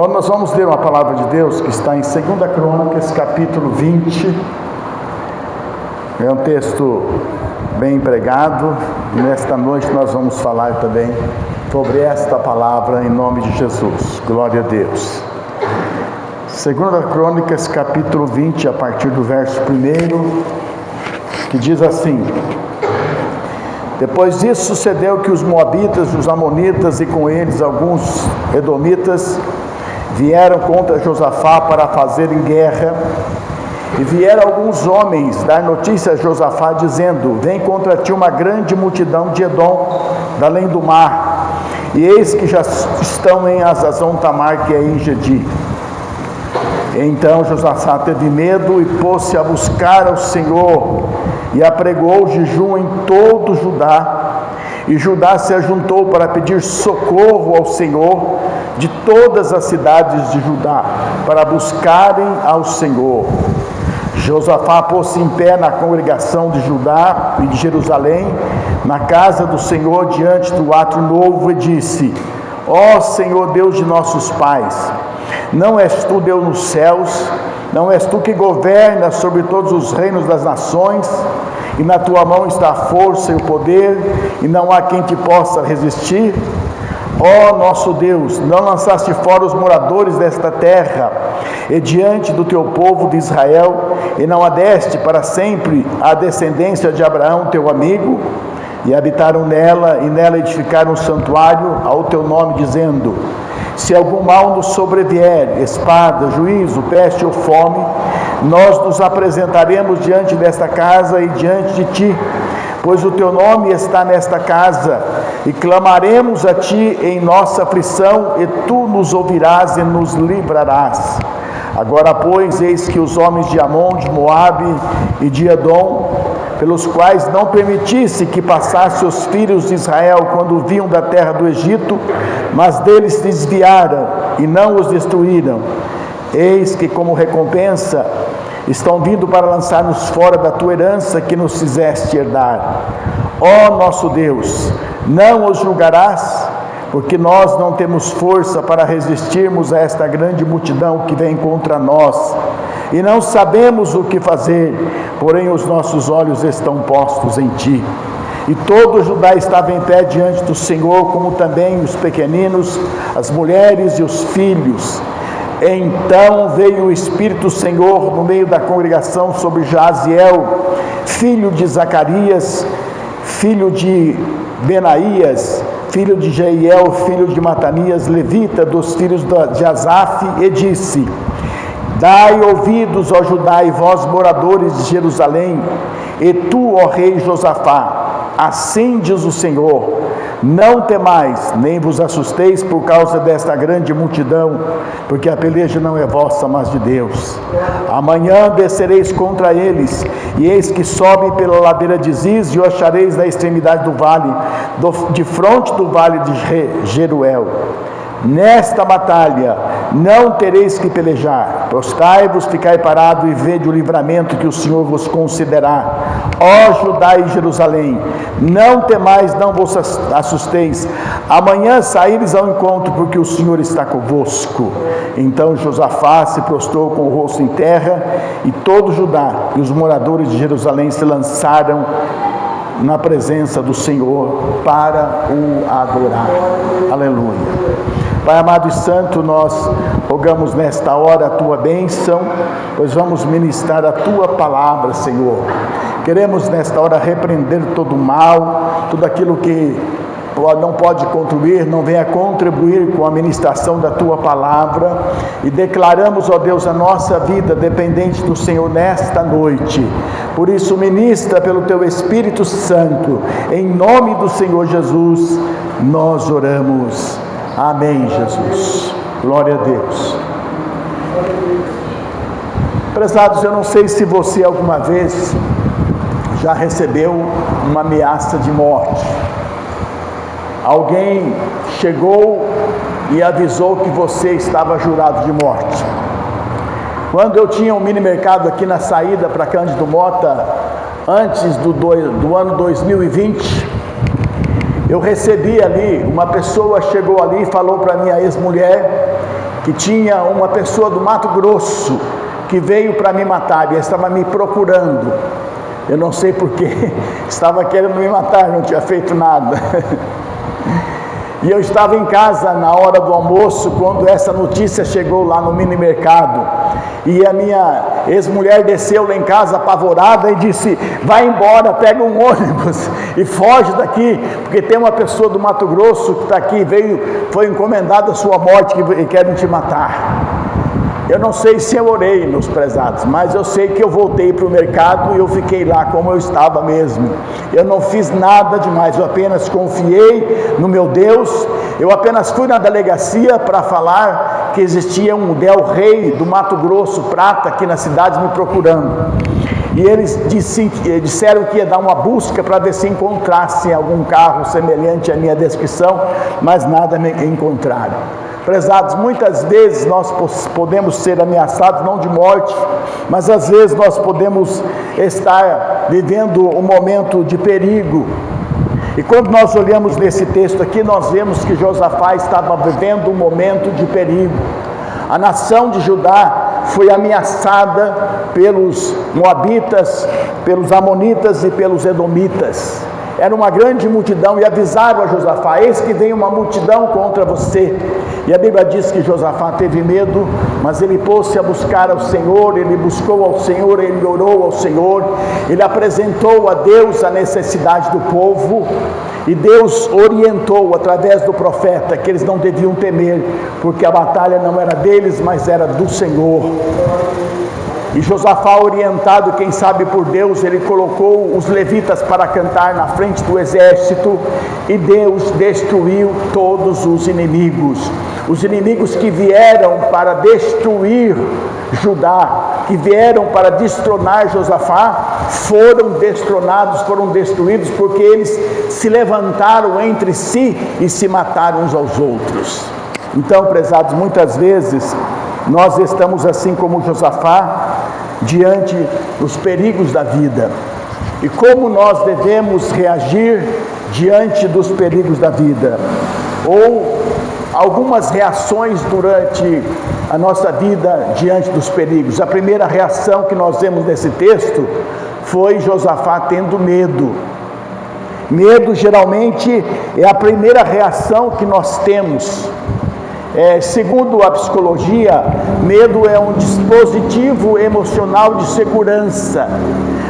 Nós vamos ler uma palavra de Deus que está em 2 Crônicas, capítulo 20. É um texto bem empregado, e nesta noite nós vamos falar também sobre esta palavra em nome de Jesus. Glória a Deus. 2 Crônicas, capítulo 20, a partir do verso 1, que diz assim: Depois disso sucedeu que os moabitas, os amonitas e com eles alguns edomitas vieram contra Josafá para fazerem guerra. E vieram alguns homens dar notícia a Josafá, dizendo: Vem contra ti uma grande multidão de Edom, da além do mar, e eis que já estão em Hazazon Tamar, que é em Gedi. Então Josafá teve medo e pôs-se a buscar ao Senhor, e apregou jejum em todo Judá. E Judá se ajuntou para pedir socorro ao Senhor de todas as cidades de Judá, para buscarem ao Senhor. Josafá pôs-se em pé na congregação de Judá e de Jerusalém, na casa do Senhor, diante do átrio novo, e disse: Ó Senhor Deus de nossos pais, não és tu Deus nos céus? Não és tu que governas sobre todos os reinos das nações? E na tua mão está a força e o poder, e não há quem te possa resistir? Ó nosso Deus, não lançaste fora os moradores desta terra, e diante do teu povo de Israel, e não adeste para sempre a descendência de Abraão, teu amigo? E habitaram nela, e nela edificaram um santuário ao teu nome, dizendo: Se algum mal nos sobrevier, espada, juízo, peste ou fome, nós nos apresentaremos diante desta casa e diante de ti, pois o teu nome está nesta casa, e clamaremos a ti em nossa aflição, e tu nos ouvirás e nos livrarás. Agora, pois, eis que os homens de Amon, de Moabe e de Edom, pelos quais não permitisse que passasse os filhos de Israel quando vinham da terra do Egito, mas deles se desviaram e não os destruíram, eis que como recompensa estão vindo para lançar-nos fora da tua herança que nos fizeste herdar. Ó nosso Deus, não os julgarás, porque nós não temos força para resistirmos a esta grande multidão que vem contra nós, e não sabemos o que fazer, porém os nossos olhos estão postos em ti. E todo Judá estava em pé diante do Senhor, como também os pequeninos, as mulheres e os filhos. Então veio o Espírito do Senhor no meio da congregação sobre Jaziel, filho de Zacarias, filho de Benaías, filho de Jeiel, filho de Matanias, levita dos filhos de Asaf, e disse: Dai ouvidos, ó Judá, e vós, moradores de Jerusalém, e tu, ó rei Josafá, assim diz o Senhor: Não temais, nem vos assusteis por causa desta grande multidão, porque a peleja não é vossa, mas de Deus. Amanhã descereis contra eles, e eis que sobe pela ladeira de Ziz, e o achareis na extremidade do vale, de fronte do vale de Jeruel. Nesta batalha não tereis que pelejar, prostrai-vos, ficai parado e vede o livramento que o Senhor vos concederá. Ó Judá e Jerusalém, não temais, não vos assusteis, amanhã saíres ao encontro, porque o Senhor está convosco. Então Josafá se prostrou com o rosto em terra, e todo Judá e os moradores de Jerusalém se lançaram na presença do Senhor para o adorar. Aleluia. Pai amado e santo, nós rogamos nesta hora a tua bênção, pois vamos ministrar a tua palavra, Senhor. Queremos nesta hora repreender todo o mal, tudo aquilo que não pode contribuir, não venha contribuir com a ministração da tua palavra, e declaramos, ó Deus, a nossa vida dependente do Senhor nesta noite. Por isso, ministra pelo teu Espírito Santo, em nome do Senhor Jesus, nós oramos. Amém, Jesus. Glória a Deus. Prezados, eu não sei se você alguma vez já recebeu uma ameaça de morte. Alguém chegou e avisou que você estava jurado de morte. Quando eu tinha um mini mercado aqui na saída para Cândido Mota, antes do ano 2020, eu recebi ali, uma pessoa chegou ali e falou para minha ex-mulher que tinha uma pessoa do Mato Grosso que veio para me matar e estava me procurando. Eu não sei porquê, estava querendo me matar, não tinha feito nada. E eu estava em casa na hora do almoço, quando essa notícia chegou lá no mini mercado. E a minha ex-mulher desceu lá em casa apavorada e disse: vai embora, pega um ônibus e foge daqui, porque tem uma pessoa do Mato Grosso que está aqui, foi encomendada a sua morte e querem te matar. Eu não sei se eu orei, meus prezados, mas eu sei que eu voltei para o mercado e eu fiquei lá como eu estava mesmo. Eu não fiz nada demais, eu apenas confiei no meu Deus. Eu apenas fui na delegacia para falar que existia um Del Rey do Mato Grosso, Prata, aqui na cidade me procurando. E eles disseram que ia dar uma busca para ver se encontrassem algum carro semelhante à minha descrição, mas nada me encontraram. Prezados, muitas vezes nós podemos ser ameaçados, não de morte, mas às vezes nós podemos estar vivendo um momento de perigo. E quando nós olhamos nesse texto aqui, nós vemos que Josafá estava vivendo um momento de perigo. A nação de Judá foi ameaçada pelos moabitas, pelos amonitas e pelos edomitas. Era uma grande multidão e avisaram a Josafá: eis que vem uma multidão contra você. E a Bíblia diz que Josafá teve medo, mas ele pôs-se a buscar ao Senhor, ele buscou ao Senhor, ele orou ao Senhor, ele apresentou a Deus a necessidade do povo, e Deus orientou através do profeta que eles não deviam temer, porque a batalha não era deles, mas era do Senhor. E Josafá, orientado, quem sabe por Deus, ele colocou os levitas para cantar na frente do exército, e Deus destruiu todos os inimigos que vieram para destruir Judá, que vieram para destronar Josafá, foram destronados, foram destruídos, porque eles se levantaram entre si e se mataram uns aos outros. Então, prezados, muitas vezes nós estamos assim como Josafá, diante dos perigos da vida. E como nós devemos reagir diante dos perigos da vida? Ou algumas reações durante a nossa vida diante dos perigos. A primeira reação que nós vemos nesse texto foi Josafá tendo medo. Medo geralmente é a primeira reação que nós temos. Segundo a psicologia, medo é um dispositivo emocional de segurança,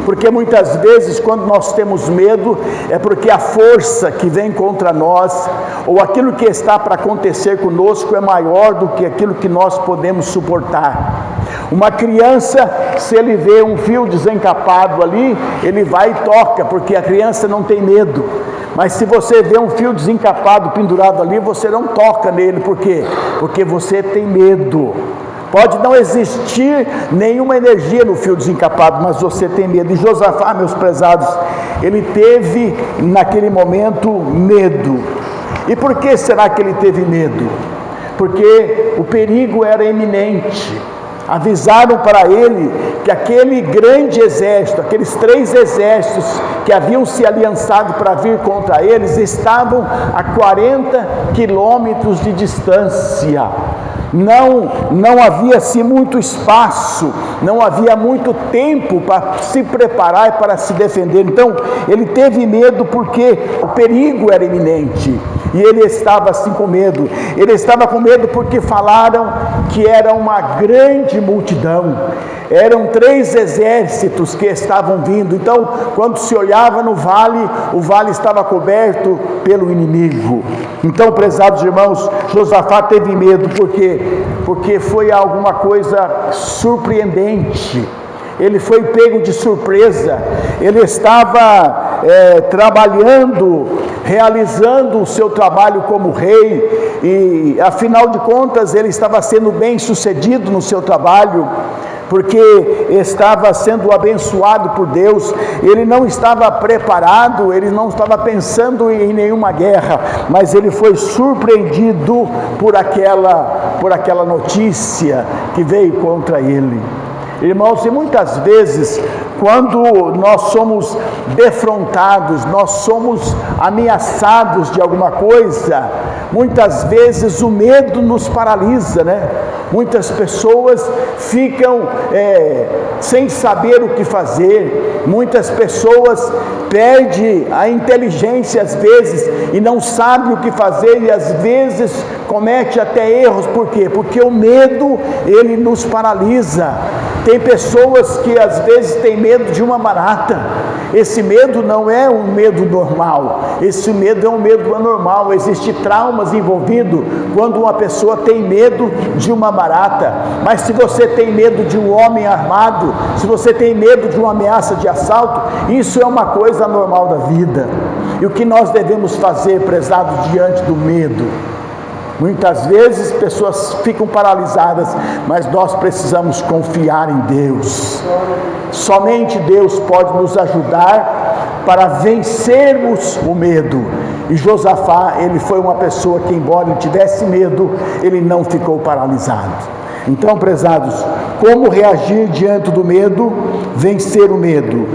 porque muitas vezes quando nós temos medo é porque a força que vem contra nós, ou aquilo que está para acontecer conosco é maior do que aquilo que nós podemos suportar. Uma criança, se ele vê um fio desencapado ali, ele vai e toca, porque a criança não tem medo. Mas se você vê um fio desencapado pendurado ali, você não toca nele. Por quê? Porque você tem medo. Pode não existir nenhuma energia no fio desencapado, mas você tem medo. E Josafá, meus prezados, ele teve naquele momento medo. E por que será que ele teve medo? Porque o perigo era iminente. Avisaram para ele que aquele grande exército, aqueles 3 exércitos que haviam se aliançado para vir contra eles, estavam a 40 quilômetros de distância. Não havia-se muito espaço, não havia muito tempo para se preparar e para se defender. Então ele teve medo porque o perigo era iminente. E ele estava assim com medo. Ele estava com medo porque falaram que era uma grande multidão. Eram 3 exércitos que estavam vindo. Então, quando se olhava no vale, o vale estava coberto pelo inimigo. Então, prezados irmãos, Josafá teve medo porque foi alguma coisa surpreendente. Ele foi pego de surpresa. Ele estava trabalhando, realizando o seu trabalho como rei, e afinal de contas ele estava sendo bem sucedido no seu trabalho, porque estava sendo abençoado por Deus. Ele não estava preparado, ele não estava pensando em nenhuma guerra, mas ele foi surpreendido por aquela notícia que veio contra ele. Irmãos, e muitas vezes, quando nós somos defrontados, nós somos ameaçados de alguma coisa, Muitas vezes o medo nos paralisa, né? Muitas pessoas ficam sem saber o que fazer. Muitas pessoas perdem a inteligência às vezes e não sabem o que fazer, e às vezes comete até erros. Por quê? Porque o medo, ele nos paralisa. Tem pessoas que às vezes têm medo de uma barata. Esse medo não é um medo normal, esse medo é um medo anormal. Existem traumas envolvidos quando uma pessoa tem medo de uma barata. Mas se você tem medo de um homem armado, se você tem medo de uma ameaça de assalto, isso é uma coisa normal da vida. E o que nós devemos fazer, prezados, diante do medo? Muitas vezes pessoas ficam paralisadas, mas nós precisamos confiar em Deus. Somente Deus pode nos ajudar para vencermos o medo. E Josafá, ele foi uma pessoa que, embora ele tivesse medo, ele não ficou paralisado. Então, prezados, como reagir diante do medo? Vencer o medo.